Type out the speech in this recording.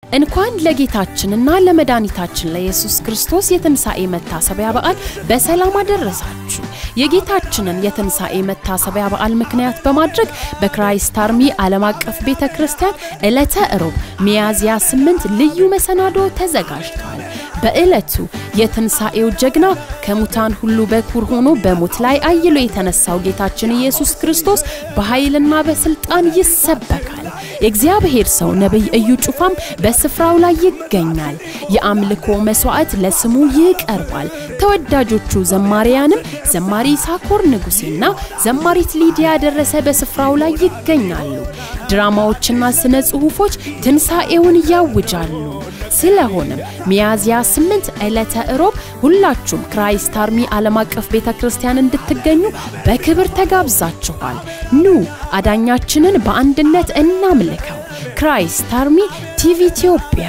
እንኳን ለጌታችንና ለመድኃኒታችን ለኢየሱስ ክርስቶስ የትንሣኤ መታሰቢያ በዓል በሰላም አደረሳችሁ። የጌታችንን የትንሣኤ መታሰቢያ በዓል ምክንያት በማድረግ በክራይስት አርሚ ዓለም አቀፍ ቤተክርስቲያን ዕለተ ዕሮብ ሚያዝያ 8 ልዩ መሰናዶ ተዘጋጅቷል። በዕለቱ የትንሣኤው ጀግና ከሙታን ሁሉ በኩር ሆኖ በሞት ላይ አይሎ የተነሳው ጌታችን ኢየሱስ ክርስቶስ በኃይልና በስልጣን ይሰበካል። የእግዚአብሔር ሰው ነብይ እዩ ጩፋም በስፍራው ላይ ይገኛል። የአምልኮ መስዋዕት ለስሙ ይቀርባል። ተወዳጆቹ ዘማሪያንም ዘማሪ ሳኮር ንጉሴና ዘማሪት ሊዲያ ደረሰ በስፍራው ላይ ይገኛሉ። ድራማዎችና ስነ ጽሁፎች ትንሣኤውን ያውጃሉ። ስለሆነም ሚያዝያ 8 ዕለተ ዕሮብ ሁላችሁም ክራይስት አርሚ ዓለም አቀፍ ቤተክርስቲያን እንድትገኙ በክብር ተጋብዛችኋል። ኑ አዳኛችንን በአንድነት እናምልከው። ክራይስት አርሚ ቲቪ ኢትዮጵያ